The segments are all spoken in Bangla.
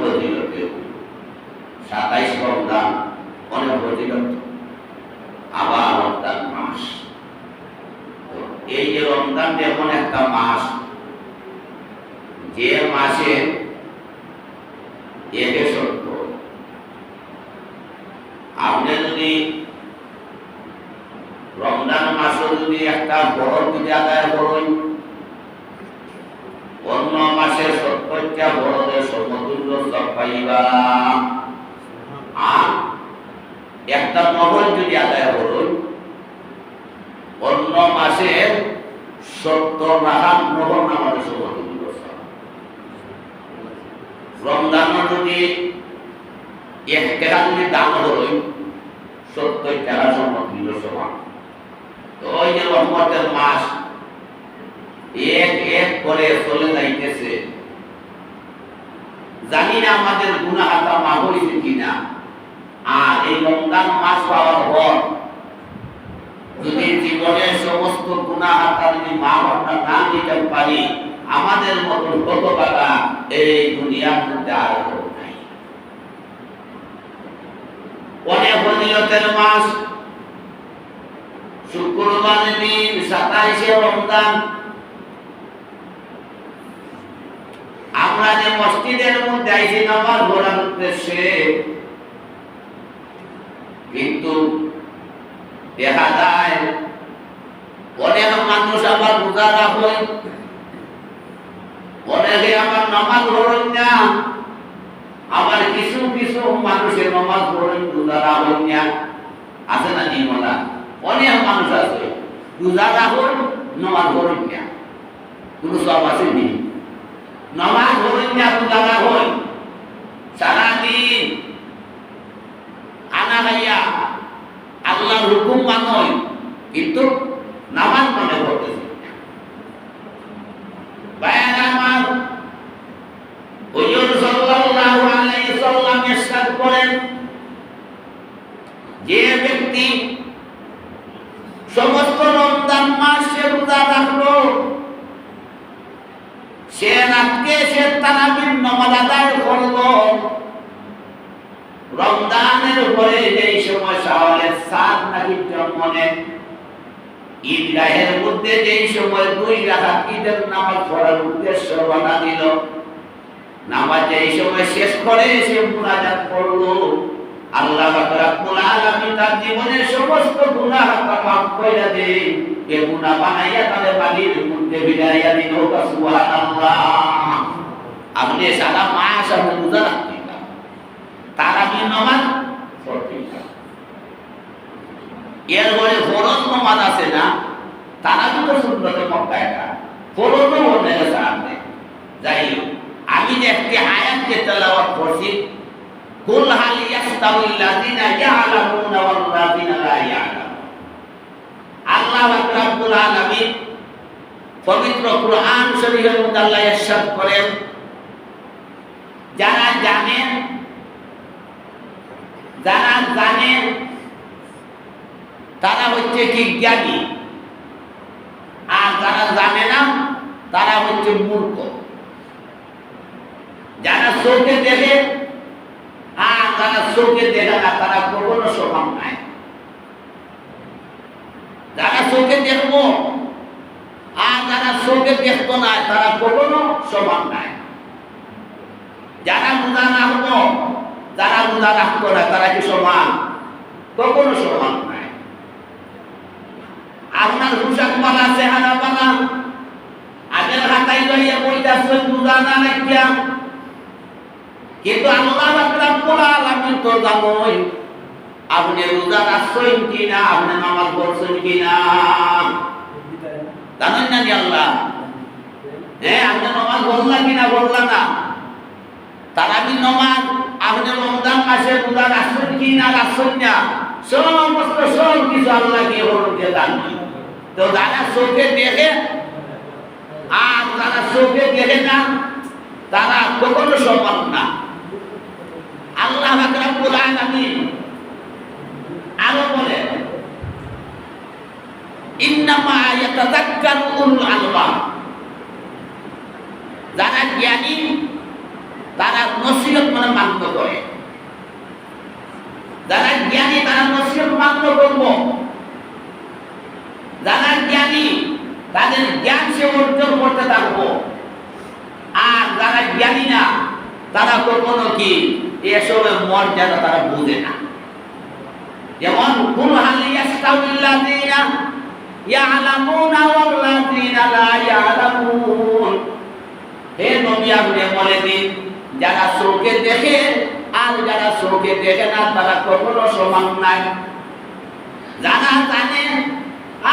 ফজিলত, 27 রমজান অনেক ফজিলত। আবার রমজান মাস, এই যে রমজান এমন একটা মাস, যে মাসে একে সত্য আপনি যদি রমজান মাসে যদি একটা বড় পূজা আদায় করেন, অন্য মাসে 70টা বড়দের সমতুল্য সব পাইবা। আর একটা নফল যদি আদায় করেন, অন্য মাসে 70 রাকাত নফল নামাজের সমতুল্য সব। রমজান যদি 1 টাকা যদি দান করেন, 70 টাকা সমতুল্য সমান। তো ওই যে রহমতের মাস এক এক করে চলে যাইতেছে, জানি না আমাদের গুনাহ খাতা মাফ হইছে কিনা। আর এই রমজান মাস পাওয়ার পর যদি জীবনের সমস্ত গুনাহ খাতা যদি মাফ আমরা না দিতে পারি, আমাদের মতন কত টাকা এই দুনিয়ার মধ্যে আর নাই। অনেক ফজিলতের মাস, শুক্রবার দিন 27শে রমজান আমরা যে মসজিদের মধ্যে আইসি নামাজ পড়ার উদ্দেশ্যে, কিন্তু দেখা যায় অনেক মানুষ আবার রোজা রাখেন, অনেকে আবার নামাজ পড়েন না, আবার কিছু কিছু মানুষের নামাজ পড়েন রোজা রাখেন না। আছে না নিয়মলা? অনেক মানুষ আছে রোজা রাখেন নামাজ পড়েন না, কোনো সব আসেনি। নামাজ পড়েন না, রোজা রাখেন, সারাদিন আনা খাইয়া আল্লাহর হুকুম মানেন, কিন্তু নামাজ মনে করতেছে। বায়ান আমার হুজুর সাল্লাল্লাহু আলাইহি ওয়াসাল্লাম ইরশাদ করেন, যে ব্যক্তি সমস্ত রমজান মাসে রোজা রাখলো, সে রাতকে সে তারাবির নামাজ আদায় করলো, রমজানের পরে যেই সময় শাওয়ালের 7 নাকি জন্ম নেয়, ঈদগাহের মধ্যে যেই সময় 2 রাকাত ঈদের নামাজ পড়ার উদ্দেশ্য বানা দিল, নামাজ যেই সময় শেষ করে সে মুনাজাত করলো, আল্লাহ রাব্বুল আলামিন তার জীবনের সমস্ত গুনাহ মাফ কইরা দেন। এ গুনাহ বানাইয়া তারে বাড়ির মধ্যে বিদাইয়া দিন। সুবহানাল্লাহ। আপনি সারা মাস আপনি রোজা রাখতে পারেন, তারাবির নামাজ পড়তে পারেন। এরপরে ফরজ নামাজ আছে না, তারাবি তো সুন্নতে মুআক্কাদা, ফরজও মনে গেছে আপনি। যাই হোক, আমি যে একটি আয়াত যে তেলাওয়াত করছি, কুল হাল ইয়াস্তাউল লাযিনা ইয়ালামুনা ওয়াল লাযিনা লা ইয়ালামুন। আল্লাহ রাব্বুল আলামিন পবিত্র কুরআন শরীফের মধ্যে আল্লাহ ইরশাদ করেন, যারা জানেন তারা হচ্ছে কি জ্ঞানী, আর যারা জানে না তারা হচ্ছে মূর্খ। যারা চোখে দেখে আর যারা চোখে দেখে না, তারা কখনো সমান নাই। যারা চোখে দেখবো আর যারা চোখে দেখতো না, তারা কখনো সমান নাই। যারা রোজা রাখবো, যারা রোজা রাখতো না, তারা কি সমান? কখনো সমান নাই। আপনার পোশাক মালা, চেহারা মালা, আগের হাতায় লইয়া বইতাছেন রোজা না রাখিয়া, কিন্তু আল্লাহ রাব্বুল আলামিন তো জানেন আপনি রোজা রাখছেন কিনা, আপনি নামাজ পড়ছেন কিনা। জানেন না যে আল্লাহ? হ্যাঁ, আপনি নামাজ পড়লেন কিনা, পড়লেন না। তারাবির নামাজ আপনি রমজান মাসে রোজা রাখছেন কিনা, রাখছেন না, সমস্ত সব কিছু আল্লাহ কি হতে জানেন। তো যারা চোখে দেখে আর যারা চোখে দেখে না, তারা কখনো সমান না। আল্লাহ রাব্বুল আলামিন আরো বলে, ইন্নামা ইয়াতাযাক্কারু উলুল আলবাব। যারা জ্ঞানী তারা নসিহত মানে মান্য করে, যারা জ্ঞানী তারা নসিহত মান্য করবো, যারা জ্ঞানী তাদের জ্ঞান সে অর্জন করতে থাকবো। আর যারা জ্ঞানী না তারা কখনো কি এসবের মর্যাদা তারা বুঝে না। যেমন কুল হাল ইয়াস্তাউল্লাযীনা ইয়ালামুনা ওয়াল্লাযীনা লা ইয়ালামুন, হে নবী আপনি বলে দিন যারা চোখে দেখে আর যারা চোখে দেখে না তারা কখনো সমান নাই। যারা জানে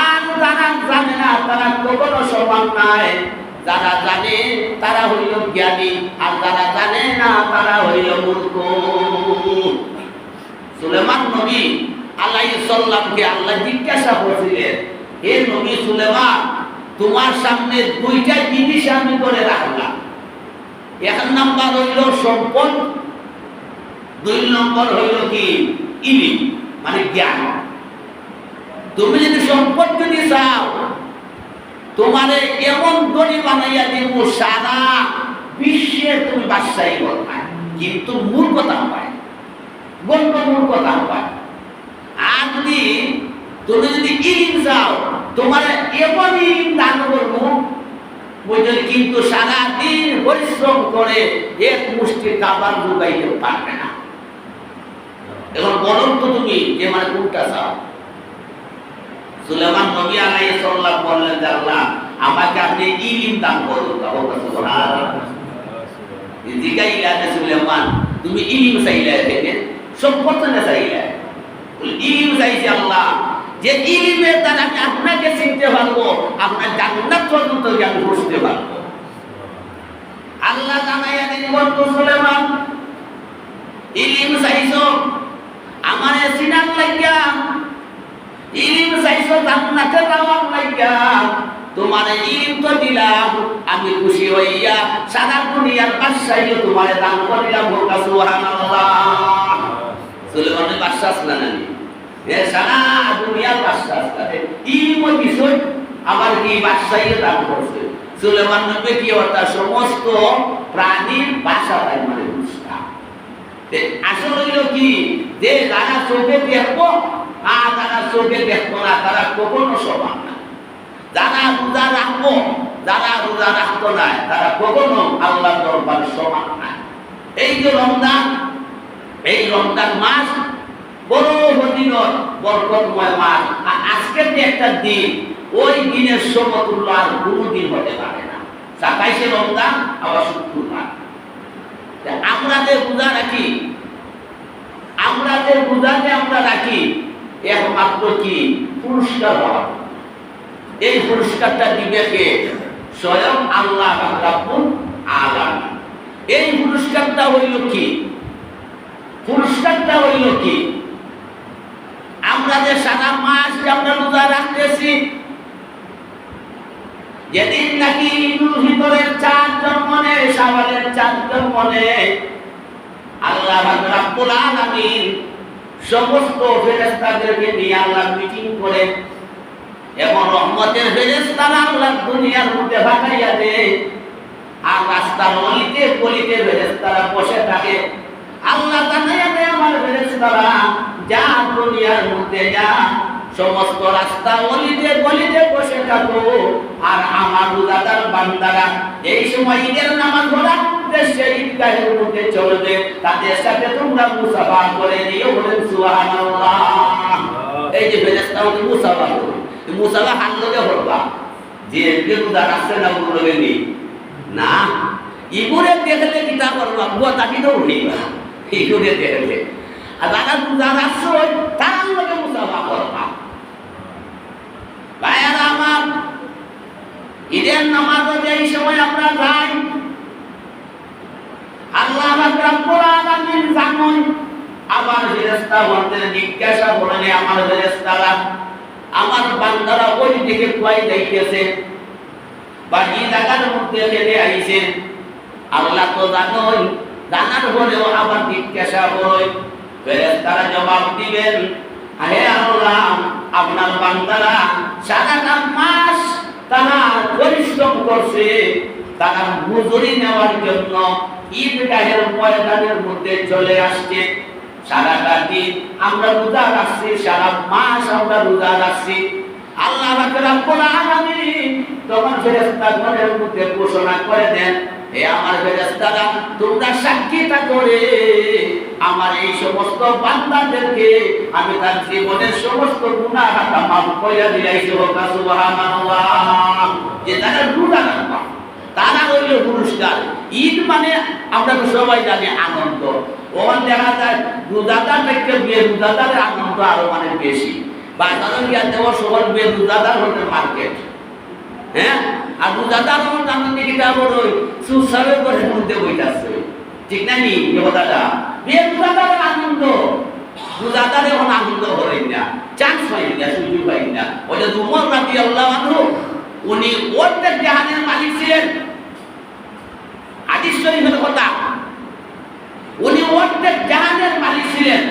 আর যারা জানে না তারা কখনো সমান নাই। যারা জানে তারা হইল জ্ঞানী আর যারা জানে না তারা হইল মূর্খ। সুলেমান নবী আলাইহিস সালামকে আল্লাহ জিজ্ঞাসা করছিলেন, হে নবী সুলেমান, তোমার সামনে দুইটা জিনিস আমি করে রাখলাম, এক নম্বর হইল সম্পদ, দুই নম্বর হইল কি ইলম মানে জ্ঞান। তুমি যদি সম্পদ যদি চাও তোমারে এমন ধনী বানাইয়া দিব সারা বিশ্বে তুমি বাদশাহী করবে, কিন্তু মূর্খতা পায়, গল্প মূর্খতা পায়। আর যদি তুমি যদি ইলম চাও তোমার এমন ইলম দান করবো বুঝলি, কিন্তু সারা দিন পরিশ্রম করে এক মুষ্টি খাবার যোগাইতে পারবে না। এখন বলুন তো তুমি যে মানে কোনটা চাও? সুলেমান নবী আলাইহিস সালাম বললেন যে আল্লাহ আমাকে আপনি ইলম দান করুন। সুবহানাল্লাহ। জিগাইলা সুলেমান তুমি ইলম চাইলা, দেখেন সম্পদ না চাইলা, ইলম চাইছে আল্লাহ, যে ইলমের দ্বারা আমি আপনাকে চিনতে পারবো, আপনার জান্নাত পর্যন্ত আমি বুঝতে পারবো। আল্লাহ জানাইয়া দিন বলতো সুলেমান ইলম চাইছো আমারে চিনার লাগিয়া, ইলম চাইছো জান্নাতে যাওয়ার লাগিয়া, তোমার ইলম তো দিলাম, আমি খুশি হইয়া সারা দুনিয়ার বাদশাহী তোমারে দান করিলাম। সুবহানাল্লাহ। সুলেমানের বাদশাহ ছিলেন আমি, সারা দুনিয়ার বাদশাহ ছিলেন, ইলম বিষয় আমার কি বাদশাহী দান করছে। সুলেমান নবী কি অর্থাৎ সমস্ত প্রাণীর ভাষা তাই মানে বুঝতাম। আসলে হইল কি যে যারা চোখে দেখবো আর যারা চোখে দেখবো না তারা কখনো সমান না। যারা রোজা রাখবো যারা রোজা রাখতো না তারা কখনো আল্লাহর দরবারে সমান না। এই যে রমজান, এই রমজান মাস বড় ফজিলত বরকতময় মাস। আর আজকের যে একটা দিন, ওই দিনের সমতুল্য আর কোনো দিন হতে পারে না। 27শে রমজান আবার শুক্রবার। আমরা যে রোজা রাখি, আমরা যে রোজা যে আমরা রাখি একমাত্র কি পুরস্কার পাওয়া। এই পুরস্কারটা দিবে কে? স্বয়ং আল্লাহ রাব্বুল আলামিন। এই পুরস্কারটা হইল কি? পুরস্কারটা হইল কি? আমরা যে সারা মাস আমরা রোজা রাখতেছি, যেদিন নাকি ঈদুল ফিতরের চাঁদ জন্ম নেয়, শাওয়ালের চাঁদ জন্ম নেয়, আল্লাহ রাব্বুল আলামিন সমস্ত ফেরেশতাদেরকে নিয়ে আল্লাহ মিটিং করে এবং রহমতের ফেরেশতারা আল্লাহ দুনিয়ার মধ্যে পাঠাইয়া দেয়। আর রাস্তার অলিতে গলিতে ফেরেশতারা বসে থাকে। আল্লাহ জানাইয়া দেয় আমার ফেরেশতারা যা দুনিয়ার মধ্যে যা সমস্ত রাস্তা অলিতে গলিতে বসে থাকো, আর আমার রোজাদার বান্দারা এই সময় ঈদের নামাজ পড়ার উদ্দেশ্যে ঈদগাহের মধ্যে চলবে, তাদের সাথে তোমরা মুসাফা করে দিও। বলেন সুবহানাল্লাহ। এই যে ফেরেশতা ওই মুসাফা করে, মুসাফা হাত লগে পড়বা, যে রোজা রাখছে না ওগুলো নেই না, ইগুরে দেখলে কিতা করবা, বুয়া তাকি তো উঠিবা, ইগুরে দেখলে। আর যারা রোজা রাখছে তার লগে মুসাফা করবা। ভাইয়ারা আমার, ঈদের নামাজে যেই সময় আমরা যাই, আল্লাহ রাব্বুল আলামিন জানেন। আবার ফেরেশতা বলতে জিজ্ঞাসা করেন, আমার ফেরেশতারা আমার বান্দারা ওই দিকে কুয়াই যাইতেছে বা এই জায়গার মধ্যে ফেলে আইছে, আল্লাহ তো জানেন। জানার পরেও আবার জিজ্ঞাসা করে, ফেরেশতারা জবাব দিবেন, হে আল্লাহ আপনার বান্দারা সারাটা মাস তারা পরিশ্রম করছে, তারা মজুরি নেওয়ার জন্য ঈদগাহের ময়দানের মধ্যে চলে আসছে। সারাটা দিন আমরা রোজা রাখছি, সারা মাস আমরা রোজা রাখছি। আল্লাহ রাব্বুল আলামিন তখন ফেরেশতাগণের মধ্যে ঘোষণা করে দেন, হে আমার ফেরেশতারা, তোমরা সাক্ষী করে আমার এই সমস্ত বান্দাদেরকে আমি তার জীবনের সমস্ত গুনাহ মাফ করে দিয়েছি। সুবহানাল্লাহ। যে তারা রোজা রাখবে তারা হইল পুরস্কার। ঈদ মানে আমরা তো সবাই জানি আনন্দ। ওখানে দেখা যায় রোজাদার থেকে বেরোজাদারের আনন্দ আরো মানে বেশি। বাজারে গিয়ে দেওয়ার সময় বেরোজাদার হতে মার্কেট, হ্যাঁ, আর রোজাদার আমার আনন্দ কিটা বড় সুসারের ঘরের মধ্যে বইতাছে, ঠিক না নি? কথাটা বেরোজাদারের আনন্দ, রোজাদার এখন আনন্দ করেন না, চান্স পাই না, সুযোগ পাই না। ওই যে উমর রাদিয়াল্লাহু আনহু উনি অর্ধেক জাহানের মালিক ছিলেন। হাদিস শরীফের কথা, উনি অর্ধেক জাহানের মালিক ছিলেন।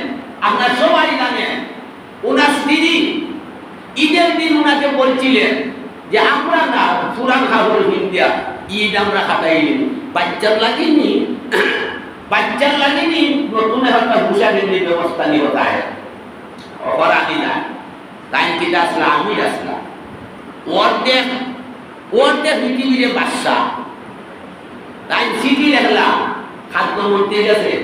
আপনারা সবাই জানেন ওনার স্ত্রী ঈদের দিন ওনাকে বলছিলেন যে আমরা না পুরান খাবার ইন্ডিয়া ঈদ আমরা খাটাইনি, বাচ্চার লাগেনি, বাচ্চার লাগেনি, নতুন একটা ভূষা কেন্দ্রিক ব্যবস্থা নিয়ে তাই অপরাধী না। তাই কিটা আসলাম, আমি আসলাম অর্ধেক অর্ধেক পৃথিবীর বাদশা। তাই চিঠি লিখলাম খাদ্যমন্ত্রীর কাছে,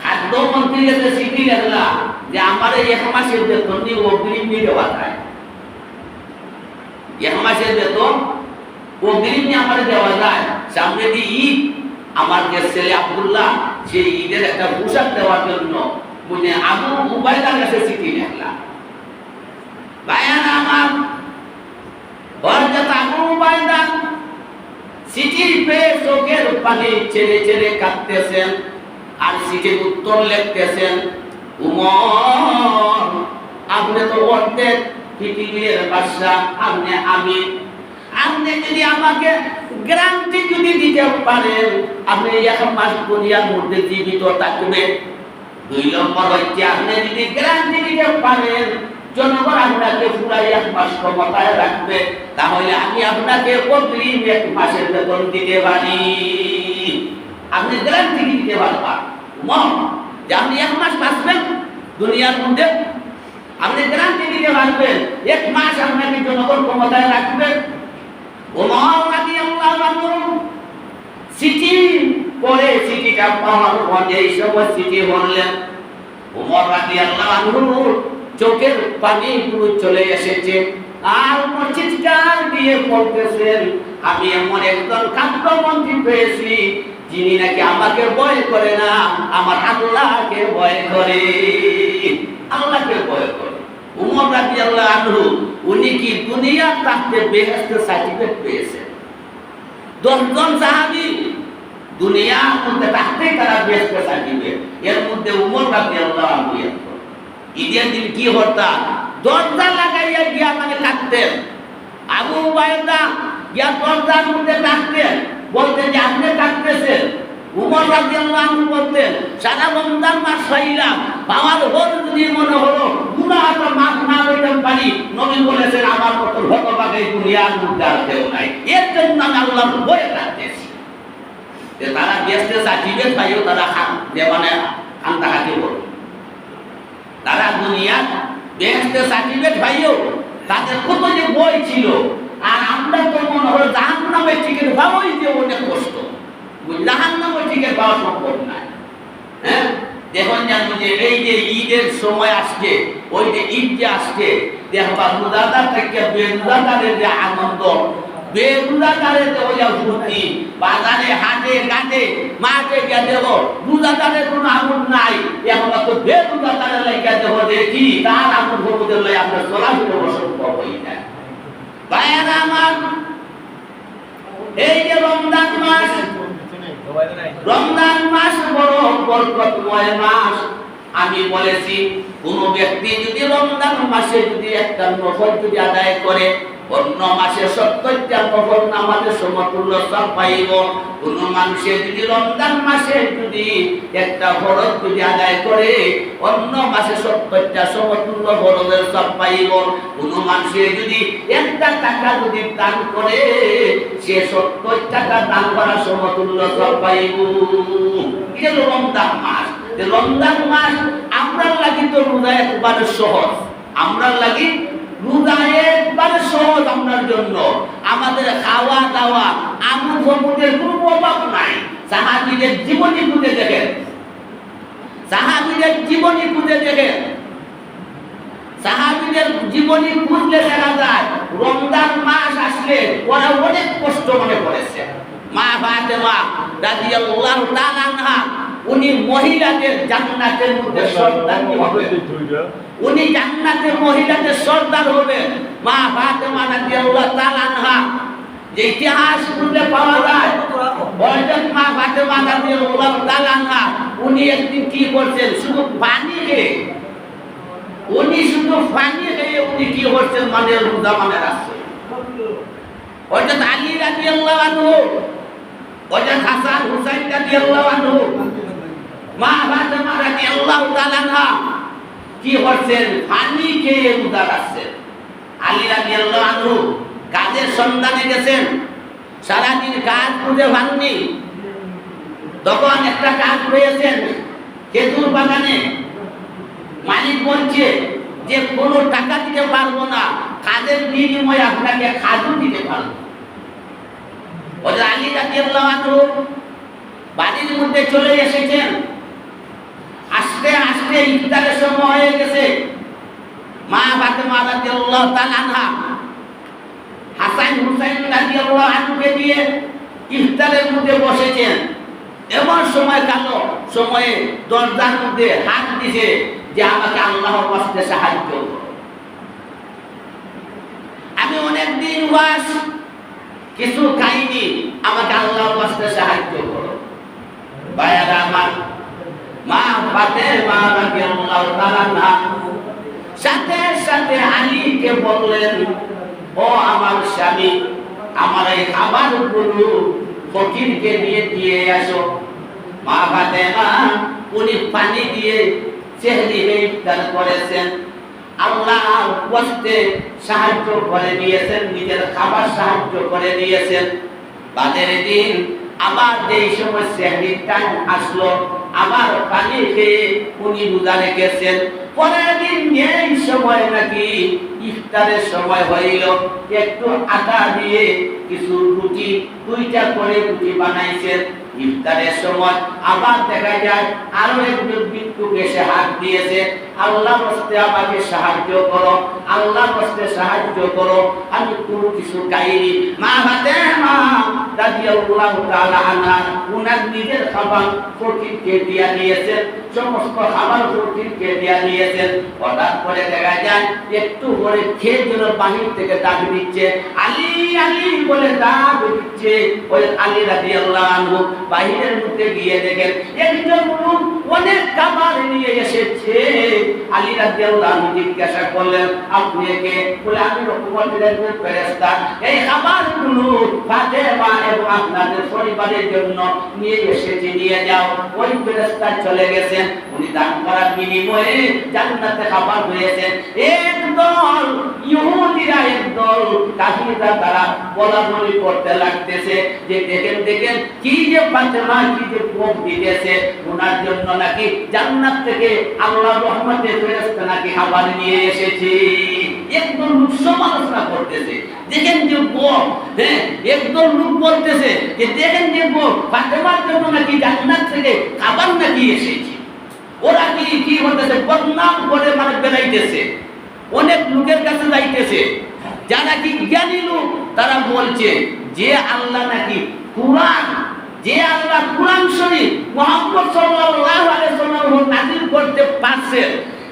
খাদ্যমন্ত্রীর কাছে চিঠি লিখলাম যে আমার এক মাসের বেতন নিয়ে অগ্রিম নিয়ে দেওয়া যায়, এক মাসের বেতন অগ্রিম নিয়ে আমার দেওয়া যায়। সামনে দিয়ে ঈদ, আমার যে ছেলে আব্দুল্লাহ সেই ঈদের একটা পোশাক দেওয়ার জন্য বুঝে আবু উবাইদার কাছে চিঠি লিখলাম। ভাইয়ান আমার আবু উবাইদা চিঠি পেয়ে চোখের পানি ছেড়ে ছেড়ে কাঁদতেছেন আর চিঠির উত্তর লিখতেছেন, উমর আপনি তো অর্ধেক পৃথিবীর বাদশা, আপনি যদি আমাকে গ্যারান্টি যদি দিতে পারেন আপনি এক মাস দুনিয়ার মধ্যে জীবিত থাকবেন। 2 নম্বর হচ্ছে আপনি যদি গ্যারান্টি দিতে পারেন জনগণ আপনাকে পুরাই 1 মাস ক্ষমতায় রাখবে, তাহলে আমি আপনাকে অগ্রিম 1 মাসের বেতন দিতে পারি। আপনি গ্যারান্টি দিতে পারবেন যে আপনি 1 মাস বাঁচবেন দুনিয়ার মধ্যে, আপনি গ্যারান্টি দিতে পারবেন 1 মাস আপনাকে জনগণ ক্ষমতায় রাখবে। ওমর রাদিয়াল্লাহু আনহু চিঠি পড়ে চিঠিটা পাওয়ার পরে এই সময় চিঠি বললেন, ওমর রাদিয়াল্লাহু আনহু চোখের পানি পুরো চলে এসেছে আর চিৎকার দিয়ে বলতেছেন, আমি এমন একজন খাদ্যমন্ত্রী পেয়েছি যিনি নাকি আমাকে ভয় করে না, আমার আল্লাহকে ভয় করে, আল্লাহকে ভয় করে। উমর রাদিয়াল্লাহু আনহু উনি কি দুনিয়া থাকতে বেহেশতের সার্টিফিকেট পেয়েছেন। 10 জন সাহাবী দুনিয়ার মধ্যে থাকতে তারা বেহেশতের সার্টিফিকেট, এর মধ্যে উমর রাদিয়াল্লাহু আনহু ঈদের দিন কি হতাম দরজা লাগাইয়া গিয়া মানে থাকতেন। আবু উবাইদা গিয়া দরজার মধ্যে থাকতেন, বলতেন যে আপনি থাকতেছেন। উমর রাদিয়াল্লাহু আনহু বলতেন সারা রমজান মাস পাইলাম, পাওয়ার পর যদি মনে হলো গুনাহটা মাফ না হইতে পারি, নবী বলেছেন আমার মতো হতভাগা এই দুনিয়ার মধ্যে আর কেউ নাই, এর জন্য আমি আল্লাহর ভয়ে থাকতেছি। যে তারা বেহেশতের সার্টিফিকেট পাইও তারা খান যে মানে খান্দাহাতি বলে, তারা দুনিয়ার বেহেশতের সার্টিফিকেট পাইও তাদের কত যে বই ছিল। আর আমরা তো মনে হলো জাহান্নামের টিকিট পাওয়াই যে অনেক কষ্ট, জাহান্নামের টিকিট পাওয়া সম্ভব নয়। হ্যাঁ, দেখুন জানবো যে এই যে ঈদের সময় আসছে, ওই যে ঈদ যে আসছে দেখবা রোজাদার থেকে বেরোজাদারের যে আনন্দ, বেরোজাদারের যে ওই ফুর্তি, বাজারে হাটে ঘাটে মাঠে গিয়ে দেখো রোজাদারের কোনো আনন্দ নাই, এখন তো বেরোজাদারের লাগিয়ে দেখো দেখি তার আনন্দ লাই আপনার চলাফেরা অসম্ভব হয়ে যায়। ভাইয়েরা আমার, এই যে রমজান মাস, রমজান মাস বড় বরকতময় মাস। আমি বলেছি কোন ব্যক্তি যদি রমজান মাসে যদি একটা নফল যদি আদায় করে অন্য মাসে 70টা নফল নামাজের সমতুল্য সব পাইব। কোন মানুষে যদি রমজান মাসে যদি একটা ফরজ যদি আদায় করে অন্য মাসে 70টা সমতুল্য ফরজের সব পাইব। কোন মানুষে যদি একটা টাকা যদি দান করে সে 70 টাকা দান করার সমতুল্য সব পাইব। এটা রমজান মাস। রমজান মাস আমরা লাগি তো রোজা একবারে সহজ, আমরা লাগি রোজা একবারে সহজ আপনার জন্য। আমাদের খাওয়া দাওয়া আমুদ প্রমোদের কোনো অভাব নাই। সাহাবীদের জীবনী খুঁজে দেখেন, সাহাবীদের জীবনী খুঁজে দেখেন, সাহাবীদের জীবনী খুঁজলে দেখা যায় রমজান মাস আসলে ওরা অনেক কষ্ট মনে করেছে। মা ফাতেমা রাদিয়াল্লাহু তাআলা আনহা উনি মহিলাদের জান্নাতের মধ্যে সর্দার হবে, উনি জান্নাতের মহিলাদের সর্দার হবে। মা ফাতেমা রাদিয়াল্লাহু তাআলা আনহা যে ইতিহাস খুঁজে পাওয়া যায় বলেন মা ফাতেমা রাদিয়াল্লাহু তাআলা আনহা উনি একদিন কি করছেন, শুধু পানি খেয়ে, উনি শুধু পানি খেয়ে উনি কি করছেন মানে রোজা মানে রাখছেন। হযরত আলী রাদিয়াল্লাহু আনহু, হযরত হাসান হুসাইন রাদিয়াল্লাহু আনহু, মা ফাতেমা রাদিয়াল্লাহু তাআলা আনহা কি করছেন পানি খেয়ে রোজা রাখছেন। আলী রাদিয়াল্লাহু আনহু কাজের সন্ধানে গেছেন, সারাদিন কাজ খুঁজে পাননি। তখন একটা কাজ পেয়েছেন খেজুর বাগানে। মালিক বলছে যে কোনো টাকা দিতে পারবো না, কাজের বিনিময়ে আপনাকে খাজু দিতে পারবো। ওদের আলী রাদিয়াল্লাহু আনহু বাড়ির মধ্যে চলে এসেছেন। আস্তে আস্তে ইফতারের সময় হয়ে গেছে। মা ফাতেমা রাদিয়াল্লাহু তাআলা আনহা হাসান হুসাইন রাদিয়াল্লাহু আনহুকে দিয়ে ইফতারের মধ্যে বসেছেন। এমন সময় গেল, সময়ে দরজার মধ্যে হাত দিছে যে আমাকে আল্লাহর রাস্তায় সাহায্য করো। আমি অনেক দিন ওয়াজ কিছু খাইনি, আমাকে আল্লাহর রাস্তায় সাহায্য করো। ভাইরা আমার, মা ফাতেমা রাদিয়াল্লাহু তাআলা আনহা সাথে সাথে আলীকে বললেন, ও আমার স্বামী, আমার এই খাবারগুলো ফকিরকে দিয়ে আসো। মা ফাতেমা উনি পানি দিয়ে সেহরি ইফতার করেছেন। আল্লাহর কষ্টে সাহায্য করে দিয়েছেন, নিজের খাবার সাহায্য করে দিয়েছেন। বাদের দিন আবার যেই সময় সেহরির টাইম আসলো, আবার পানি খেয়ে উনি রোজা রেখেছেন। পরের দিন এই সময় নাকি ইফতারের সময় হইল, একটু আটা দিয়ে কিছু রুটি, 2টা করে রুটি বানাইছেন। ইফতারের সময় আবার দেখা যায় আরো একজন ভিক্ষুক এসে হাত দিয়েছে, আল্লাহর রাস্তায় আমাকে সাহায্য করো, আল্লাহর রাস্তায় সাহায্য করো, আমি কোনো কিছু খাইনি। মা ফাতেমা রাদিয়াল্লাহু তাআলা আনহা উনার নিজের খাবার ফকিরকে দিয়ে দিয়েছেন, সমস্ত খাবার ফকিরকে দিয়ে দিয়েছেন। হঠাৎ করে দেখা যায় একটু পরে খেয়ে যেন বাহির থেকে ডাক দিচ্ছে, আলী আলী বলে ডাক দিচ্ছে। ওই আলী রাদিয়াল্লাহু আনহু বাহিরের মধ্যে গিয়ে দেখেন একজন লোক অনেক খাবার নিয়ে এসেছে। আলী রাদিয়াল্লাহু আনহু জিজ্ঞাসা করলেন, আপনি কে? বলে আমি রহমতের ফেরেশতা, এই খাবারগুলো ফাতেমা এবং আপনাদের পরিবারের জন্য নিয়ে এসেছি, নিয়ে যাও। ওই ফেরেশতা চলে গেছেন। উনি দান করার বিনিময়ে জান্নাতে খাবার হয়েছে। একদল ইহুদিরা, একদল কাফিররা তারা বলাবলি করতে লাগতেছে যে দেখেন দেখেন কি যে ফাতেমা কি যে ভোগ দিতেছে, ওনার জন্য নাকি জান্নাত থেকে আল্লাহর রহমতের ফেরেশতা নাকি খাবার নিয়ে এসেছে। একদল লোক সমালোচনা করতেছে, দেখেন যে ভোগ, হ্যাঁ একদল লোক বলতেছে যে দেখেন যে ভোগ ফাতেমার জন্য নাকি জান্নাত থেকে খাবার নাকি এসেছে। ওরা কি করতেছে, বদনাম করে মানে বেড়াইতেছে, অনেক লোকের কাছে যাইতেছে। যারা কি জ্ঞানী লোক তারা বলছে যে আল্লাহ নাকি কুরআন, যে আল্লাহ কুরআন শরীফ মুহাম্মদ সাল্লাল্লাহু আলাইহি ওয়াসাল্লাম নাযিল করতে পারছে,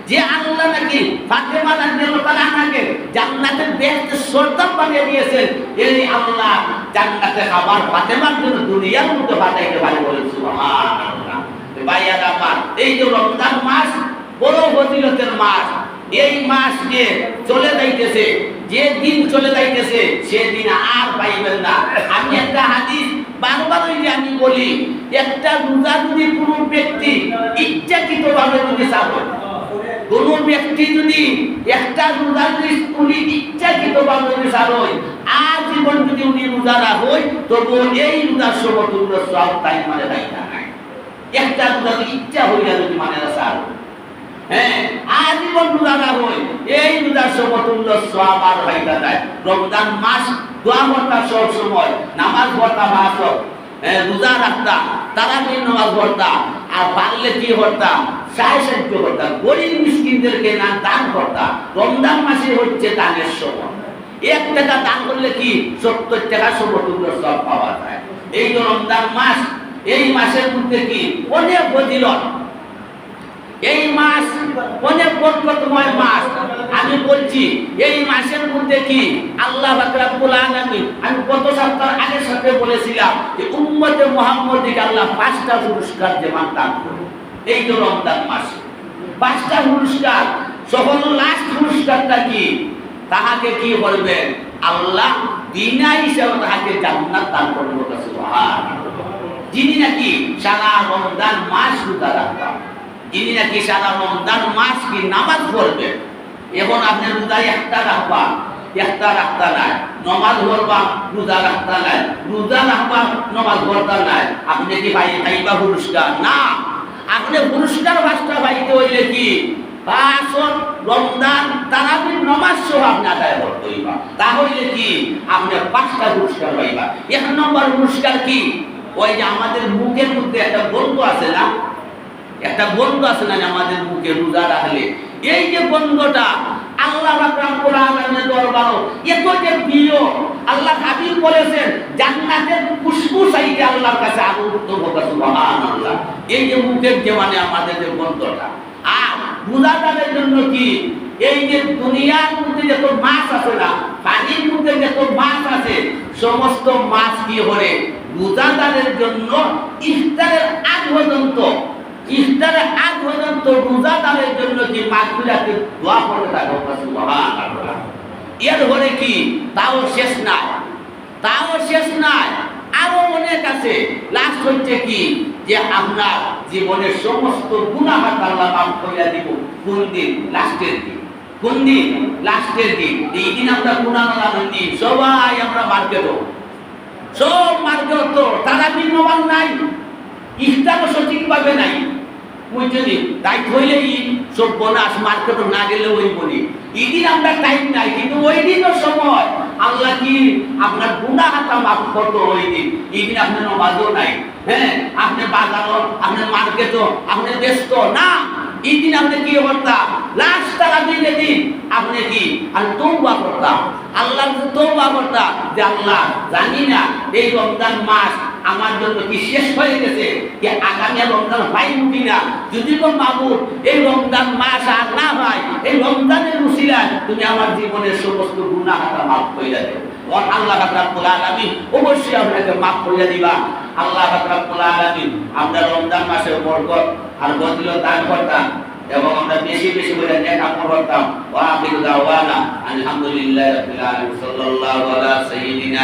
যে আল্লাহ নাকি ফাতেমা রাদিয়াল্লাহু তাআলা আনহাকে জান্নাতের বেহেশতের সর্দার বানিয়ে দিয়েছেন, এই আল্লাহ জান্নাতে খাবার ফাতেমার জন্য দুনিয়ার মধ্যে পাঠাইতে পারে। বলেন সুবহানাল্লাহ। ভাইয়া আমার, এই যে রমজান মাস বড় ফজিলতের মাস, এই মাস যে চলে যাইতেছে, যে দিন চলে যাইতেছে সে দিন আর পাইবেন না। আমি একটা হাদিস বারবার ওই যে আমি বলি, একটা রোজা যদি কোনো ব্যক্তি ইচ্ছাকৃতভাবে যদি ছাড়ে, কোনো ব্যক্তি যদি একটা রোজা যদি উনি ইচ্ছাকৃতভাবে যদি ছাড়ে, আজীবন যদি উনি রোজা রাখেন, তবু এই রোজার সমতুল্য সব তাই মানে পাইতা নাই। একটা রোজা ইচ্ছা হইয়া যদি মানে ছাড়ে, হ্যাঁ, আজীবন রোজা রাখেন, এই রোজার সমতুল্য সব আর পাইতা নাই। রমজান মাস দোয়া করতা সব সময়, নামাজ পড়তা, মাসক রোজা রাখতা, তারাবির নামাজ পড়তা, আর পারলে কি করতা, সাহায্য করতা, গরিব মিসকিনদেরকে না দান করতা। রমজান মাসে হচ্ছে দানের সময়। 1 টাকা দান করলে কি 70 টাকা সমতুল্য সব পাওয়া যায়। এই যে রমজান মাস, এই মাসের মধ্যে কি অনেক ফজিলত, এই মাস অনেক বরকতময় মাস। আমি বলছি এই মাসের মধ্যে কি আল্লাহ পাক রব্বুল আলামিন, আমি কত সপ্তাহ আগে সাথে বলেছিলাম যে উম্মতে মুহাম্মদীকে আল্লাহ 5টা পুরস্কার যেমন দান করে। এই যে রমজান মাস 5টা পুরস্কার, সকল লাস্ট পুরস্কারটা কি, তাহাকে কি করবেন আল্লাহ বিনা হিসাবে তাহাকে জান্নাত দান করবে। সুবহানাল্লাহ। যিনি নাকি সারা রমজান মাস রোজা রাখবেন, যিনি নাকি সারা রমজান মাস কি নামাজ পড়বে। এখন আপনি রোজা একটা রাখবা, একটা রাখতা নাই, নামাজ পড়বা, রোজা রাখতা নাই, রোজা রাখবা, নামাজ পড়তা নাই, আপনি কি পাইবা পুরস্কার? না, আপনি পুরস্কার 5টা পাইতে হইলে কি 5 রমজান তারাবির নামাজ সহ আপনি আদায় করতে হইবা, তাহলে কি আপনি 5টা পুরস্কার পাইবা। 1 নম্বর পুরস্কার কি, ওই যে আমাদের মুখের মধ্যে একটা গন্ধ আছে না, একটা গন্ধ আছে না আমাদের মুখে রোজা রাখলে, এই যে গন্ধটা আল্লাহ পাক রব্বুল আলামিনের দরবারে এত যে প্রিয়। আল্লাহ হাবিব বলেছেন জান্নাতের খুশবু চাইতে আল্লাহর কাছে আগুন হবে। সুবহানাল্লাহ। এই যে মুখের যে মানে আমাদের যে গন্ধটা, আর রোজাদারের জন্য কি এই যে দুনিয়ার মধ্যে যত মাছ আছে না, পানির মধ্যে যত মাছ আছে, সমস্ত মাছ কি করে রোজাদারের জন্য ইফতারের আগ পর্যন্ত, ইফতারের আগ পর্যন্ত রোজাদারের জন্য যে মাগফিরাতের দোয়া করে থাকে। সুবহানাল্লাহ। এর পরে কি তাও শেষ নাই, তাও শেষ নাই, আরো অনেক আছে। লাস্ট হচ্ছে কি যে আপনার জীবনের সমস্ত গুনাহ আল্লাহ মাফ করে দিব। কোন দিন? লাস্টের দিন। কোন দিন? লাস্টের দিন। এই দিন আমরা গুনাহ মাফের দিন, সবাই আমরা মার্কেট, সব মার্কেট তো তারাবির নামাজ নাই, ইফতারও সঠিকভাবে নাই, বুঝলি? তাই হইলেই সব বোনাস মার্কেটও না গেলে ওই বলি এই দিন আমরা টাইম নাই, কিন্তু ওই দিনও সময় আল্লাহ কি আপনার গুনাহ মাফ করতো। ওই দিন, এই দিন আপনার নামাজও নাই, হ্যাঁ, আপনি বাজারও, আপনি মার্কেটও, আপনি ব্যস্ত না, এই দিন আপনি কি করতাম? লাস্ট তারাবির দিন আপনি কি আর তওবা করতাম, আল্লাহর তওবা করতাম যে আল্লাহ জানি না এই রমজান মাস আমার জন্য কি শেষ হয়ে গেছে, কি আগামী রমজান পাইব কিনা। যদি তো মাবুদ এই রমজান মাস আর না হয়, এই রমজানের উসিলায় তুমি আমার জীবনের সমস্ত গুনাহ মাফ করে দেবে। আল্লাহ রাব্বুল আলামিন অবশ্যই আপনাকে মাফ করে দিবা। আল্লাহ রাব্বুল আলামিন আমরা রমজান মাসের বরকত আর ফজিলত দান করতাম, এবং আমরা বেশি বেশি করে নেক আমল করতাম। ওয়া আখিরু দাওয়ানা আলহামদুলিল্লাহি রাব্বিল আলামিন। সাল্লাল্লাহু আলা সাইয়্যিদিনা